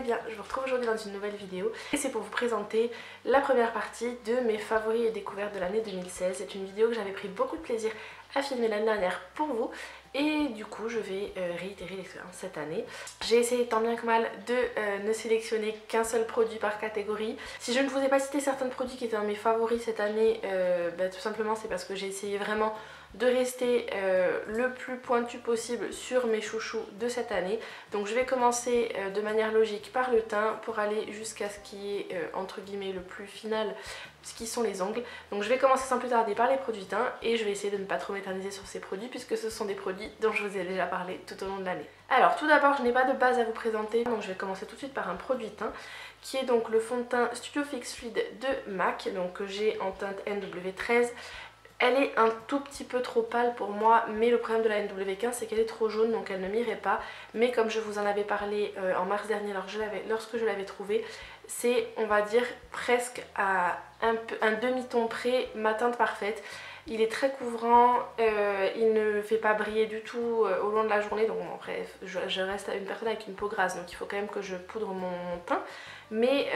bien, je vous retrouve aujourd'hui dans une nouvelle vidéo et c'est pour vous présenter la première partie de mes favoris et découvertes de l'année 2016. C'est une vidéo que j'avais pris beaucoup de plaisir à filmer l'année dernière pour vous et du coup je vais réitérer l'expérience cette année. J'ai essayé tant bien que mal de ne sélectionner qu'un seul produit par catégorie. Si je ne vous ai pas cité certains produits qui étaient dans mes favoris cette année, tout simplement c'est parce que j'ai essayé vraiment de rester le plus pointu possible sur mes chouchous de cette année. Donc je vais commencer de manière logique par le teint pour aller jusqu'à ce qui est entre guillemets le plus final, ce qui sont les ongles. Donc je vais commencer sans plus tarder par les produits teints et je vais essayer de ne pas trop m'éterniser sur ces produits puisque ce sont des produits dont je vous ai déjà parlé tout au long de l'année. Alors tout d'abord, je n'ai pas de base à vous présenter, donc je vais commencer tout de suite par un produit teint qui est donc le fond de teint Studio Fix Fluid de MAC, donc que j'ai en teinte NW13. Elle est un tout petit peu trop pâle pour moi, mais le problème de la NW15 c'est qu'elle est trop jaune, donc elle ne m'irait pas. Mais comme je vous en avais parlé en mars dernier lorsque je l'avais trouvée, c'est, on va dire, presque à un demi-ton près ma teinte parfaite. Il est très couvrant, il ne fait pas briller du tout au long de la journée, donc bon, bref, je reste une personne avec une peau grasse, donc il faut quand même que je poudre mon teint. Mais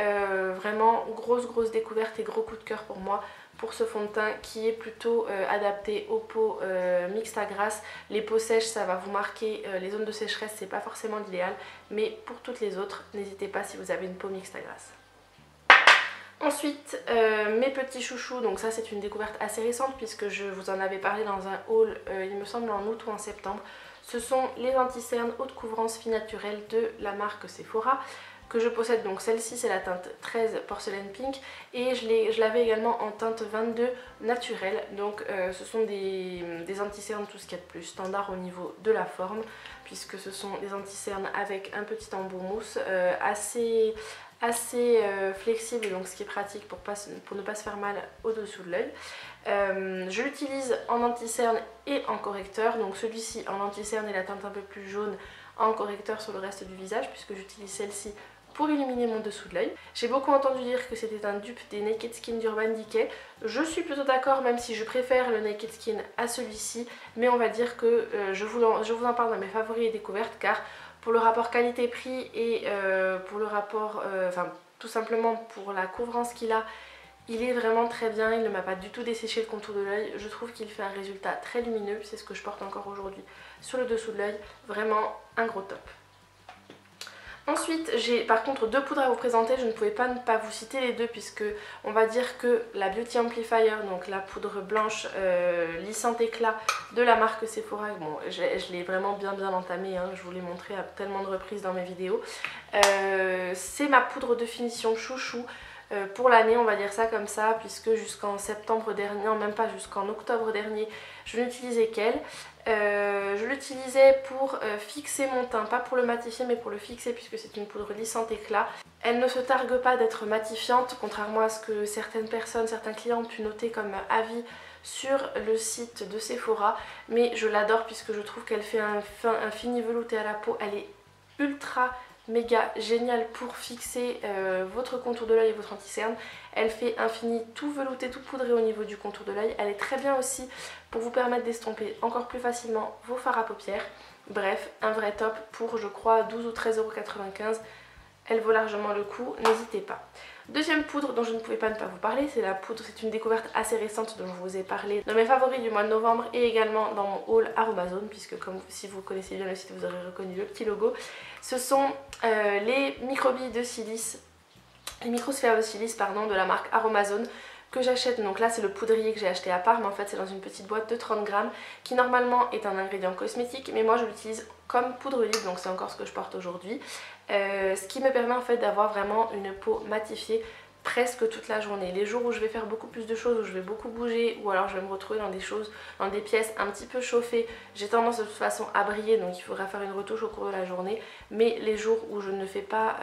vraiment grosse découverte et gros coup de cœur pour moi pour ce fond de teint qui est plutôt adapté aux peaux mixtes à grasses. Les peaux sèches, ça va vous marquer les zones de sécheresse, c'est pas forcément l'idéal, mais pour toutes les autres, n'hésitez pas si vous avez une peau mixte à grasse. Ensuite, mes petits chouchous, donc ça c'est une découverte assez récente puisque je vous en avais parlé dans un haul, il me semble en août ou en septembre. Ce sont les anti-cernes haute couvrance fille naturelle de la marque Sephora que je possède. Donc celle-ci c'est la teinte 13 Porcelain Pink et je l'avais également en teinte 22 naturelle. Donc ce sont des anti-cernes tout ce qu'il y a de plus standard au niveau de la forme puisque ce sont des anti-cernes avec un petit embout mousse assez flexible, donc ce qui est pratique pour ne pas se faire mal au-dessous de l'œil. Je l'utilise en anti-cerne et en correcteur, donc celui-ci en anti-cerne et la teinte un peu plus jaune, en correcteur sur le reste du visage puisque j'utilise celle-ci pour illuminer mon dessous de l'œil. J'ai beaucoup entendu dire que c'était un dupe des Naked Skin d'Urban Decay. Je suis plutôt d'accord, même si je préfère le Naked Skin à celui-ci, mais on va dire que je vous en parle dans mes favoris et découvertes car pour le rapport qualité-prix et pour le rapport, tout simplement pour la couvrance qu'il a, il est vraiment très bien, il ne m'a pas du tout desséché le contour de l'œil. Je trouve qu'il fait un résultat très lumineux, c'est ce que je porte encore aujourd'hui sur le dessous de l'œil, vraiment un gros top. Ensuite, j'ai par contre deux poudres à vous présenter, je ne pouvais pas ne pas vous citer les deux puisque on va dire que la Beauty Amplifier, donc la poudre blanche lissante éclat de la marque Sephora, bon, je l'ai vraiment bien entamée, hein, je vous l'ai montré à tellement de reprises dans mes vidéos. C'est ma poudre de finition chouchou pour l'année, on va dire ça comme ça, puisque jusqu'en septembre dernier, non même pas, jusqu'en octobre dernier, je n'utilisais qu'elle. Je l'utilisais pour fixer mon teint, pas pour le matifier mais pour le fixer puisque c'est une poudre lissante éclat. Elle ne se targue pas d'être matifiante, contrairement à ce que certaines personnes, certains clients ont pu noter comme avis sur le site de Sephora, mais je l'adore puisque je trouve qu'elle fait un fini velouté à la peau. Elle est ultra méga géniale pour fixer votre contour de l'œil et votre anti-cerne. Elle fait un fini tout velouté, tout poudré au niveau du contour de l'œil. Elle est très bien aussi pour vous permettre d'estomper encore plus facilement vos fards à paupières. Bref, un vrai top pour je crois 12 ou 13,95 €. Elle vaut largement le coup, n'hésitez pas. Deuxième poudre dont je ne pouvais pas ne pas vous parler, c'est la poudre, c'est une découverte assez récente dont je vous ai parlé dans mes favoris du mois de novembre et également dans mon haul Aromazone, puisque comme si vous connaissez bien le site vous aurez reconnu le petit logo. Ce sont les microbilles de silice, les microsphères de silice pardon, de la marque Aromazone que j'achète. Donc là c'est le poudrier que j'ai acheté à part, mais en fait c'est dans une petite boîte de 30 grammes qui normalement est un ingrédient cosmétique, mais moi je l'utilise comme poudre libre, donc c'est encore ce que je porte aujourd'hui. Ce qui me permet en fait d'avoir vraiment une peau matifiée presque toute la journée. Les jours où je vais faire beaucoup plus de choses, où je vais beaucoup bouger, ou alors je vais me retrouver dans des pièces un petit peu chauffées, j'ai tendance de toute façon à briller, donc il faudra faire une retouche au cours de la journée. Mais les jours où je ne fais pas,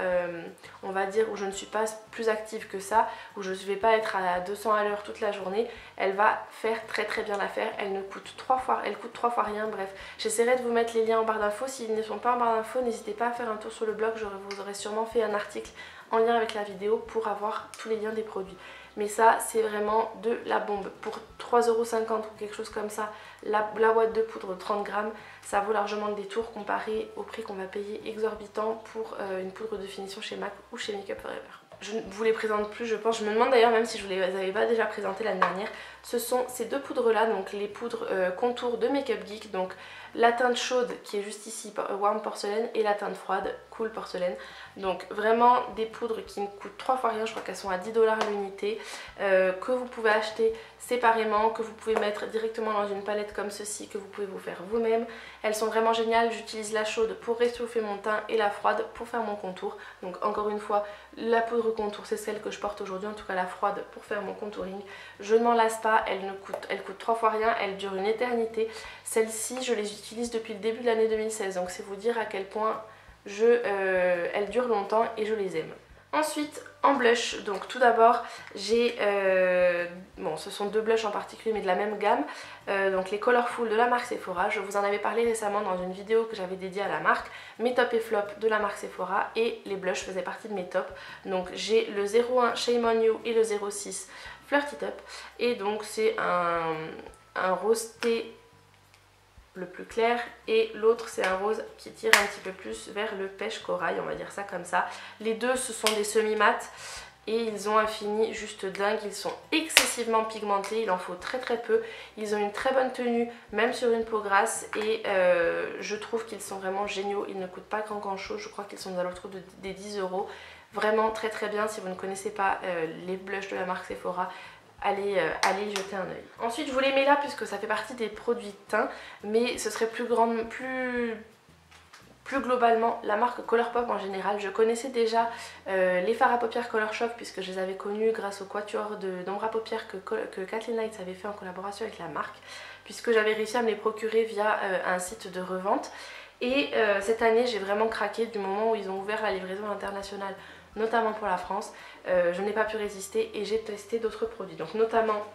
on va dire, où je ne suis pas plus active que ça, où je ne vais pas être à 200 à l'heure toute la journée, elle va faire très bien l'affaire. Elle coûte trois fois rien. Bref, j'essaierai de vous mettre les liens en barre d'infos. S'ils ne sont pas en barre d'infos, n'hésitez pas à faire un tour sur le blog, je vous aurai sûrement fait un article en lien avec la vidéo pour avoir tous les liens des produits. mais ça c'est vraiment de la bombe. Pour 3,50 € ou quelque chose comme ça, la boîte de poudre de 30 grammes, ça vaut largement le détour comparé au prix qu'on va payer exorbitant pour une poudre de finition chez MAC ou chez Make Up For Ever. Je ne vous les présente plus, je pense. Je me demande d'ailleurs même si je vous les avais pas déjà présentées l'année dernière. Ce sont ces deux poudres là, donc les poudres contour de Make Up Geek. Donc la teinte chaude qui est juste ici, Warm Porcelaine, et la teinte froide, Cool Porcelaine. Donc vraiment des poudres qui ne coûtent 3 fois rien, je crois qu'elles sont à 10 $ à l'unité, que vous pouvez acheter séparément, que vous pouvez mettre directement dans une palette comme ceci, que vous pouvez vous faire vous-même. Elles sont vraiment géniales, j'utilise la chaude pour réchauffer mon teint et la froide pour faire mon contour. Donc encore une fois, la poudre contour c'est celle que je porte aujourd'hui, en tout cas la froide pour faire mon contouring. Je ne m'en lasse pas, elle coûte 3 fois rien, elle dure une éternité. Celles-ci je les utilise depuis le début de l'année 2016, donc c'est vous dire à quel point elles durent longtemps et je les aime. Ensuite en blush, donc tout d'abord j'ai, bon ce sont deux blushs en particulier mais de la même gamme, donc les Colorful de la marque Sephora. Je vous en avais parlé récemment dans une vidéo que j'avais dédiée à la marque, mes tops et flops de la marque Sephora, et les blushs faisaient partie de mes tops. Donc j'ai le 01 Shame On You et le 06 Flirty Top, et donc c'est un rose thé le plus clair et l'autre c'est un rose qui tire un petit peu plus vers le pêche corail, on va dire ça comme ça. Les deux ce sont des semi-mat et ils ont un fini juste dingue, ils sont excessivement pigmentés, il en faut très très peu. Ils ont une très bonne tenue même sur une peau grasse et je trouve qu'ils sont vraiment géniaux, ils ne coûtent pas grand chose, je crois qu'ils sont aux alentours des 10 €. Vraiment très très bien. Si vous ne connaissez pas les blushs de la marque Sephora, allez y jeter un œil. Ensuite je vous les mets là puisque ça fait partie des produits teint, mais ce serait plus globalement la marque Colourpop en général. Je connaissais déjà les fards à paupières Color Shock puisque je les avais connus grâce au quatuor d'ombre à paupières que Kathleen Lights avait fait en collaboration avec la marque, puisque j'avais réussi à me les procurer via un site de revente. Et cette année j'ai vraiment craqué du moment où ils ont ouvert la livraison internationale, notamment pour la France. Je n'ai pas pu résister et j'ai testé d'autres produits, donc notamment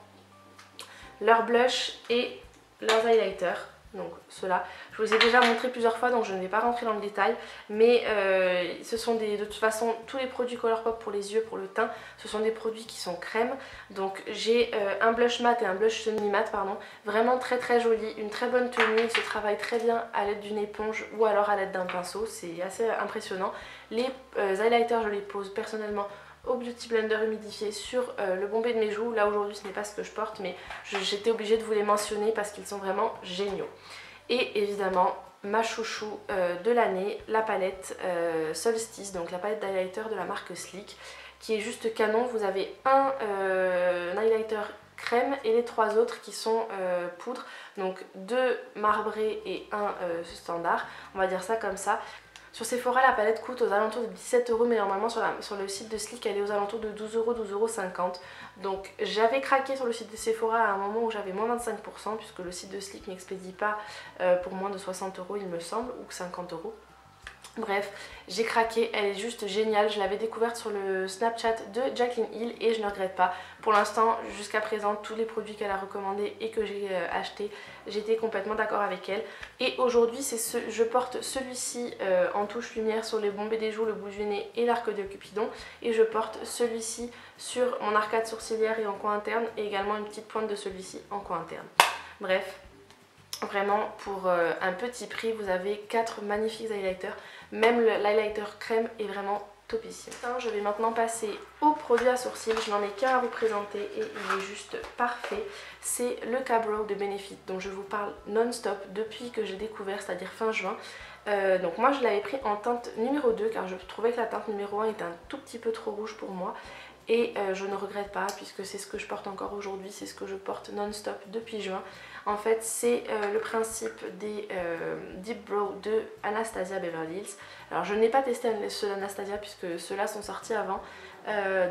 leurs blushs et leurs highlighters. Donc ceux-là, je vous les ai déjà montré plusieurs fois donc je ne vais pas rentrer dans le détail, mais ce sont de toute façon tous les produits Colourpop pour les yeux, pour le teint, ce sont des produits qui sont crème. Donc j'ai un blush mat et un blush semi-mat, pardon, vraiment très très joli, une très bonne tenue, il se travaille très bien à l'aide d'une éponge ou alors à l'aide d'un pinceau, c'est assez impressionnant. Les highlighters je les pose personnellement au Beauty Blender humidifié sur le bombé de mes joues. Là aujourd'hui ce n'est pas ce que je porte, mais j'étais obligée de vous les mentionner parce qu'ils sont vraiment géniaux. Et évidemment ma chouchou de l'année, la palette Solstice, donc la palette d'highlighter de la marque Sleek, qui est juste canon. Vous avez un highlighter crème et les trois autres qui sont poudre, donc deux marbrés et un standard, on va dire ça comme ça. Sur Sephora, la palette coûte aux alentours de 17 €, mais normalement sur le site de Sleek, elle est aux alentours de 12 €, 12,50 €. Donc j'avais craqué sur le site de Sephora à un moment où j'avais moins 25%, puisque le site de Sleek n'expédie pas pour moins de 60 € il me semble, ou 50 €. Bref, j'ai craqué, elle est juste géniale. Je l'avais découverte sur le Snapchat de Jacqueline Hill et je ne regrette pas. Pour l'instant, jusqu'à présent, tous les produits qu'elle a recommandés et que j'ai achetés, j'étais complètement d'accord avec elle. Et aujourd'hui, je porte celui-ci en touche lumière sur les bombés des joues, le bout du nez et l'arc de Cupidon. Et je porte celui-ci sur mon arcade sourcilière et en coin interne, et également une petite pointe de celui-ci en coin interne. Bref. Vraiment pour un petit prix vous avez 4 magnifiques highlighters. Même l'highlighter crème est vraiment topissime. Je vais maintenant passer au produit à sourcils. Je n'en ai qu'un à vous présenter et il est juste parfait. C'est le K-Brow de Benefit dont je vous parle non-stop depuis que j'ai découvert, c'est-à-dire fin juin. Donc moi je l'avais pris en teinte numéro 2 car je trouvais que la teinte numéro 1 était un tout petit peu trop rouge pour moi. Et je ne regrette pas puisque c'est ce que je porte encore aujourd'hui, c'est ce que je porte non-stop depuis juin. En fait c'est le principe des Deep Brow de Anastasia Beverly Hills. Alors je n'ai pas testé ceux d'Anastasia puisque ceux-là sont sortis avant,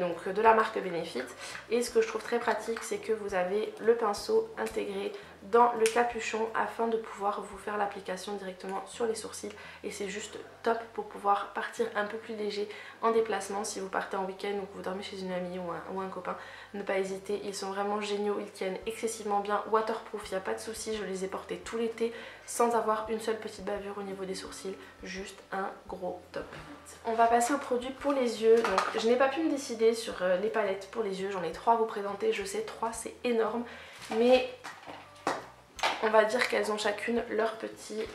donc de la marque Benefit. Et ce que je trouve très pratique c'est que vous avez le pinceau intégré dans le capuchon afin de pouvoir vous faire l'application directement sur les sourcils, et c'est juste top pour pouvoir partir un peu plus léger en déplacement. Si vous partez en week-end ou que vous dormez chez une amie ou un copain, ne pas hésiter, ils sont vraiment géniaux, ils tiennent excessivement bien, waterproof, il n'y a pas de souci, je les ai portés tout l'été sans avoir une seule petite bavure au niveau des sourcils, juste un gros top. On va passer au produit pour les yeux. Donc je n'ai pas pu pu me décider sur les palettes pour les yeux. J'en ai 3 à vous présenter, je sais 3 c'est énorme, mais on va dire qu'elles ont chacune leur petit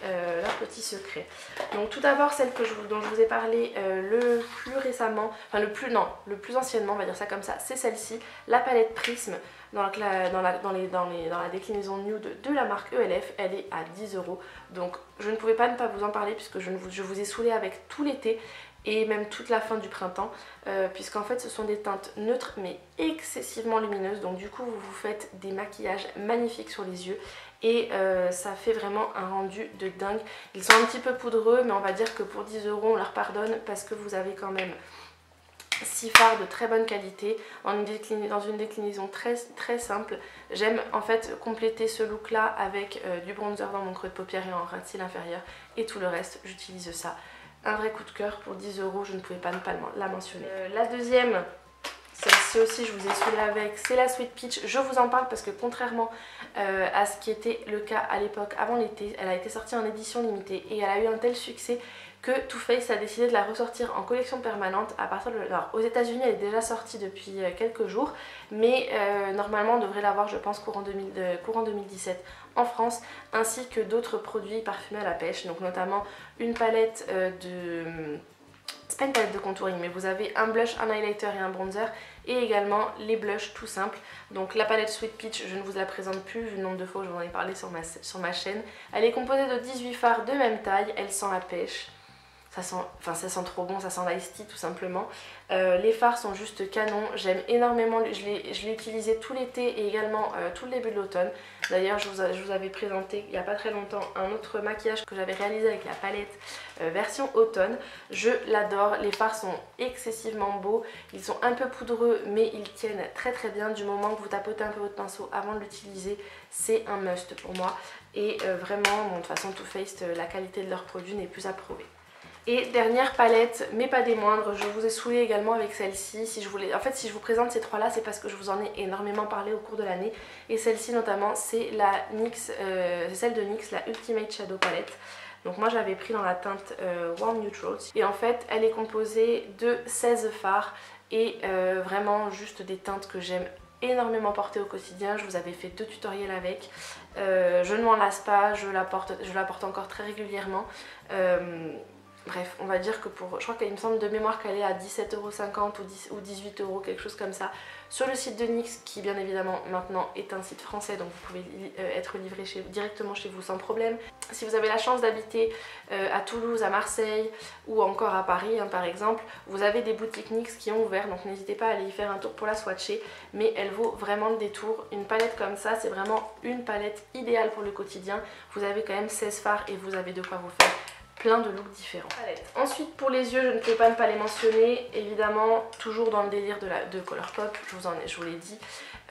secret. Donc tout d'abord celle dont je vous ai parlé le plus récemment, enfin le plus anciennement, on va dire ça comme ça, c'est celle-ci, la palette Prisme dans la déclinaison nude de la marque ELF. Elle est à 10 €. Donc je ne pouvais pas ne pas vous en parler puisque je vous ai saoulé avec tout l'été et même toute la fin du printemps, puisqu'en fait ce sont des teintes neutres mais excessivement lumineuses, donc du coup vous vous faites des maquillages magnifiques sur les yeux et ça fait vraiment un rendu de dingue. Ils sont un petit peu poudreux mais on va dire que pour 10 € on leur pardonne parce que vous avez quand même 6 fards de très bonne qualité dans une déclinaison très simple. J'aime en fait compléter ce look là avec du bronzer dans mon creux de paupière et en ras de cils inférieur, et tout le reste j'utilise ça. Un vrai coup de cœur pour 10 €, je ne pouvais pas ne pas la mentionner. La deuxième, celle-ci aussi je vous ai saoulé avec, c'est la Sweet Peach. Je vous en parle parce que contrairement à ce qui était le cas à l'époque avant l'été, elle a été sortie en édition limitée et elle a eu un tel succès que Too Faced a décidé de la ressortir en collection permanente à partir de... Alors aux États-Unis elle est déjà sortie depuis quelques jours, mais normalement on devrait l'avoir je pense courant 2017 en France, ainsi que d'autres produits parfumés à la pêche, donc notamment une palette c'est pas une palette de contouring, mais vous avez un blush, un highlighter et un bronzer, et également les blushs tout simples. Donc la palette Sweet Peach, je ne vous la présente plus vu le nombre de fois où je vous en ai parlé sur ma chaîne. Elle est composée de 18 fards de même taille, elle sent la pêche. Ça sent trop bon, ça sent l'ice tea tout simplement. Les fards sont juste canons, j'aime énormément, je l'ai utilisé tout l'été et également tout le début de l'automne. D'ailleurs je vous avais présenté il n'y a pas très longtemps un autre maquillage que j'avais réalisé avec la palette version automne. Je l'adore, les fards sont excessivement beaux, ils sont un peu poudreux mais ils tiennent très bien. Du moment que vous tapotez un peu votre pinceau avant de l'utiliser, c'est un must pour moi. Et vraiment, bon, de toute façon Too Faced, la qualité de leurs produits n'est plus à prouver. Et dernière palette, mais pas des moindres, je vous ai saoulé également avec celle-ci. En fait, si je vous présente ces trois-là, c'est parce que je vous en ai énormément parlé au cours de l'année. Et celle-ci notamment, c'est celle de NYX, la Ultimate Shadow Palette. Donc moi j'avais pris dans la teinte Warm Neutrals. Et en fait, elle est composée de 16 fards et vraiment juste des teintes que j'aime énormément porter au quotidien. Je vous avais fait 2 tutoriels avec. Je ne m'en lasse pas, je la porte encore très régulièrement. Bref, on va dire que je crois qu'il me semble de mémoire qu'elle est à 17,50 € ou 18 €, quelque chose comme ça, sur le site de NYX, qui bien évidemment maintenant est un site français, donc vous pouvez être livré directement chez vous sans problème. Si vous avez la chance d'habiter à Toulouse, à Marseille ou encore à Paris par exemple, vous avez des boutiques NYX qui ont ouvert, donc n'hésitez pas à aller y faire un tour pour la swatcher, mais elle vaut vraiment le détour. Une palette comme ça, c'est vraiment une palette idéale pour le quotidien. Vous avez quand même 16 fards et vous avez de quoi vous faire plein de looks différents. Ensuite pour les yeux, je ne peux pas ne pas les mentionner, évidemment toujours dans le délire de Colourpop, je vous l'ai dit,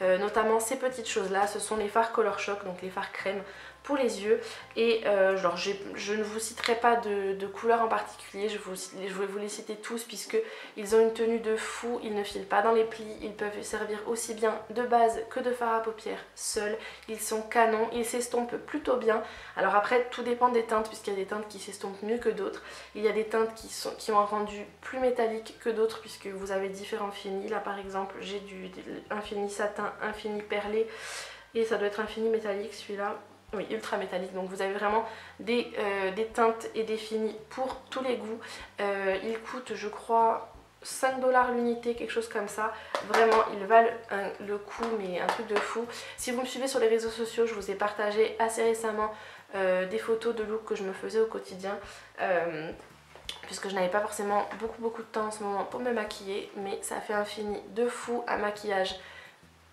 notamment ces petites choses là, ce sont les fards Color Shock, donc les fards crème pour les yeux. Et je ne vous citerai pas de couleurs en particulier, je vais vous les citer tous puisque ils ont une tenue de fou, ils ne filent pas dans les plis, ils peuvent servir aussi bien de base que de fard à paupières seuls, ils sont canons, ils s'estompent plutôt bien. Alors après tout dépend des teintes puisqu'il y a des teintes qui s'estompent mieux que d'autres, il y a des teintes qui ont un rendu plus métallique que d'autres puisque vous avez différents finis. Là par exemple j'ai un fini satin, un fini perlé et ça doit être un fini métallique celui-là. Oui, ultra métallique, donc vous avez vraiment des teintes et des finis pour tous les goûts. Ils coûtent je crois 5 $ l'unité, quelque chose comme ça. Vraiment ils valent le coup, mais un truc de fou. Si vous me suivez sur les réseaux sociaux, je vous ai partagé assez récemment des photos de looks que je me faisais au quotidien, puisque je n'avais pas forcément beaucoup de temps en ce moment pour me maquiller, mais ça fait un fini de fou, un maquillage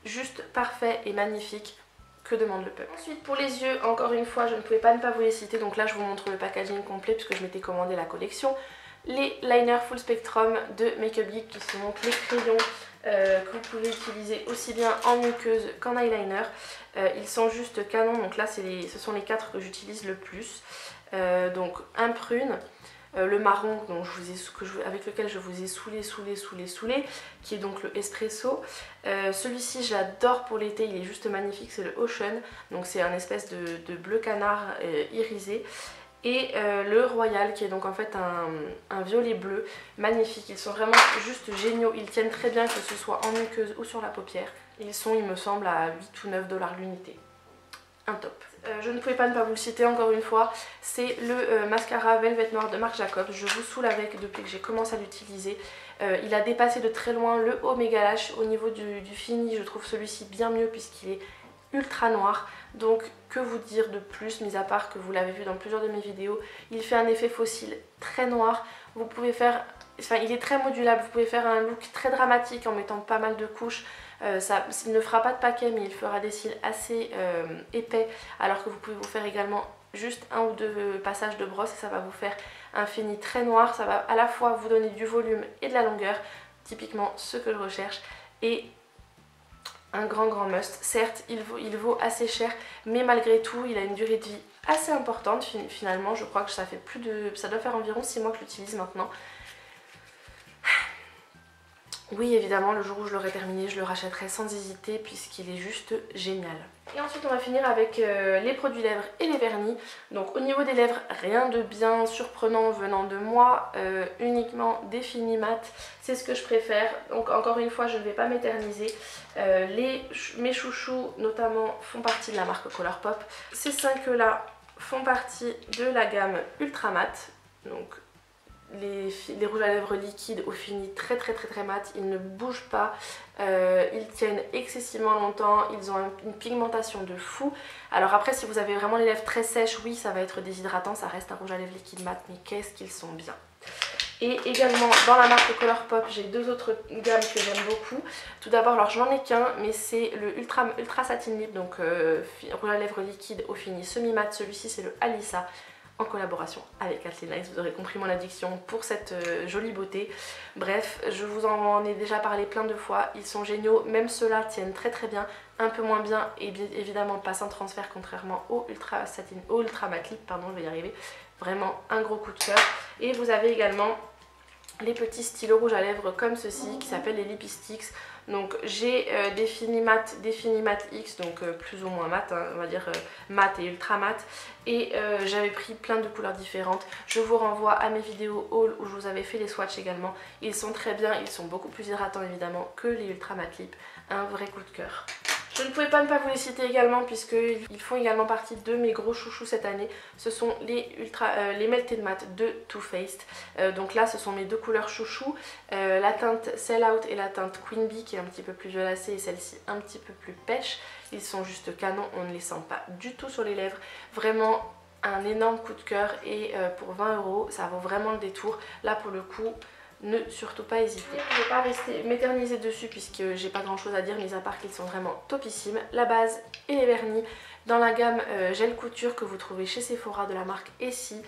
juste parfait et magnifique. Que demande le peuple. Ensuite pour les yeux, encore une fois je ne pouvais pas ne pas vous les citer, donc là je vous montre le packaging complet puisque je m'étais commandé la collection. Les liners full spectrum de Makeup Geek qui sont donc les crayons que vous pouvez utiliser aussi bien en muqueuse qu'en eyeliner. Ils sont juste canons, donc là ce sont les 4 que j'utilise le plus. Donc un prune, le marron donc avec lequel je vous ai saoulé, qui est donc le espresso. Celui-ci j'adore pour l'été, il est juste magnifique, c'est le Ocean, donc c'est un espèce de bleu canard irisé. et le Royal qui est donc en fait un violet bleu magnifique. Ils sont vraiment juste géniaux, ils tiennent très bien que ce soit en muqueuse ou sur la paupière. Ils sont, il me semble, à 8 ou 9 $ l'unité. Un top. Je ne pouvais pas ne pas vous le citer encore une fois, c'est le mascara Velvet Noir de Marc Jacobs. Je vous saoule avec depuis que j'ai commencé à l'utiliser. Il a dépassé de très loin le Omega Lash. Au niveau du fini, je trouve celui-ci bien mieux puisqu'il est ultra noir. Donc que vous dire de plus, mis à part que vous l'avez vu dans plusieurs de mes vidéos, il fait un effet fossile très noir. Vous pouvez faire, enfin il est très modulable, vous pouvez faire un look très dramatique en mettant pas mal de couches. Il ne fera pas de paquet mais il fera des cils assez épais, alors que vous pouvez vous faire également juste 1 ou 2 passages de brosse et ça va vous faire un fini très noir. Ça va à la fois vous donner du volume et de la longueur, typiquement ce que je recherche, et un grand must. Certes il vaut assez cher, mais malgré tout il a une durée de vie assez importante finalement. Je crois que ça doit faire environ 6 mois que je l'utilise maintenant. Oui, évidemment, le jour où je l'aurai terminé, je le rachèterai sans hésiter puisqu'il est juste génial. Et ensuite, on va finir avec les produits lèvres et les vernis. Donc au niveau des lèvres, rien de bien surprenant venant de moi, uniquement des finis mat, c'est ce que je préfère. Donc encore une fois, je ne vais pas m'éterniser. Mes chouchous notamment font partie de la marque Colourpop. Ces 5-là font partie de la gamme Ultra Mat. Donc les rouges à lèvres liquides au fini très mat, ils ne bougent pas, ils tiennent excessivement longtemps, ils ont une pigmentation de fou. Alors après, si vous avez vraiment les lèvres très sèches, oui ça va être déshydratant, ça reste un rouge à lèvres liquide mat, mais qu'est-ce qu'ils sont bien. Et également dans la marque Colourpop, j'ai 2 autres gammes que j'aime beaucoup. Tout d'abord, alors je n'en ai qu'un, mais c'est le Ultra Satin Lip, donc rouge à lèvres liquide au fini semi-mat. Celui-ci c'est le Alissa, en collaboration avec Kathleen Lights. Vous aurez compris mon addiction pour cette jolie beauté. Bref, je vous en ai déjà parlé plein de fois, ils sont géniaux, même ceux-là tiennent très bien, un peu moins bien et bien évidemment pas sans transfert contrairement au Ultra Matte Lip, pardon, je vais y arriver. Vraiment un gros coup de cœur. Et vous avez également les petits stylos rouges à lèvres comme ceci qui s'appellent les Lipistics. Donc j'ai des fini mat X, donc plus ou moins mat, hein, on va dire mat et ultra mat. Et j'avais pris plein de couleurs différentes. Je vous renvoie à mes vidéos haul où je vous avais fait les swatchs également. Ils sont très bien, ils sont beaucoup plus hydratants évidemment que les Ultra Matte Lip. Un vrai coup de cœur. Je ne pouvais pas ne pas vous les citer également puisqu'ils font également partie de mes gros chouchous cette année. Ce sont les Melted Matte de Too Faced. Donc là ce sont mes 2 couleurs chouchous. La teinte Sell Out et la teinte Queen Bee qui est un petit peu plus violacée et celle-ci un petit peu plus pêche. Ils sont juste canons, on ne les sent pas du tout sur les lèvres. Vraiment un énorme coup de cœur et pour 20 € ça vaut vraiment le détour. Là pour le coup, ne surtout pas hésiter. Je ne vais pas rester m'éterniser dessus puisque j'ai pas grand chose à dire mis à part qu'ils sont vraiment topissimes. La base et les vernis dans la gamme gel couture que vous trouvez chez Sephora de la marque Essie.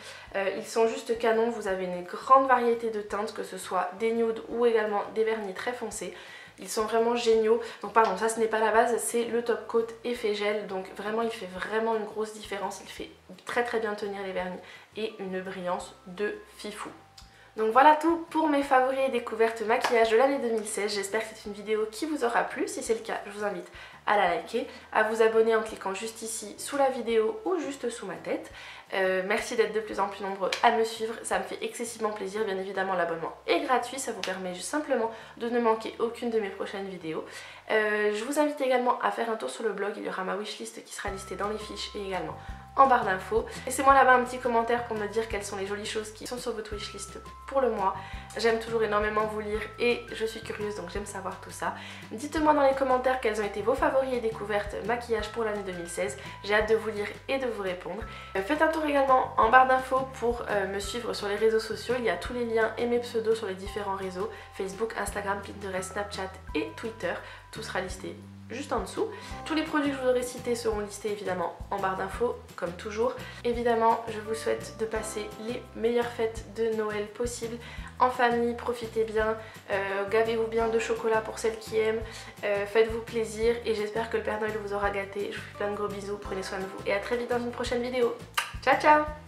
Ils sont juste canons, vous avez une grande variété de teintes, que ce soit des nudes ou également des vernis très foncés. Ils sont vraiment géniaux. Donc pardon, ça ce n'est pas la base, c'est le top coat effet gel. Donc vraiment il fait vraiment une grosse différence. Il fait très bien tenir les vernis et une brillance de fifou. Donc voilà tout pour mes favoris et découvertes maquillage de l'année 2016. J'espère que c'est une vidéo qui vous aura plu. Si c'est le cas, je vous invite à la liker, à vous abonner en cliquant juste ici sous la vidéo ou juste sous ma tête. Merci d'être de plus en plus nombreux à me suivre, ça me fait excessivement plaisir. Bien évidemment l'abonnement est gratuit, ça vous permet simplement de ne manquer aucune de mes prochaines vidéos. Je vous invite également à faire un tour sur le blog, il y aura ma wishlist qui sera listée dans les fiches et également en barre d'infos. Laissez-moi là-bas un petit commentaire pour me dire quelles sont les jolies choses qui sont sur votre wishlist pour le mois. J'aime toujours énormément vous lire et je suis curieuse donc j'aime savoir tout ça. Dites-moi dans les commentaires quels ont été vos favoris et découvertes maquillage pour l'année 2016. J'ai hâte de vous lire et de vous répondre. Faites un tour également en barre d'infos pour me suivre sur les réseaux sociaux. Il y a tous les liens et mes pseudos sur les différents réseaux. Facebook, Instagram, Pinterest, Snapchat et Twitter. Tout sera listé juste en dessous. Tous les produits que je vous aurai cités seront listés évidemment en barre d'infos comme toujours. Évidemment je vous souhaite de passer les meilleures fêtes de Noël possibles en famille, profitez bien, gavez-vous bien de chocolat pour celles qui aiment, faites-vous plaisir et j'espère que le Père Noël vous aura gâté. Je vous fais plein de gros bisous, prenez soin de vous et à très vite dans une prochaine vidéo. Ciao ciao.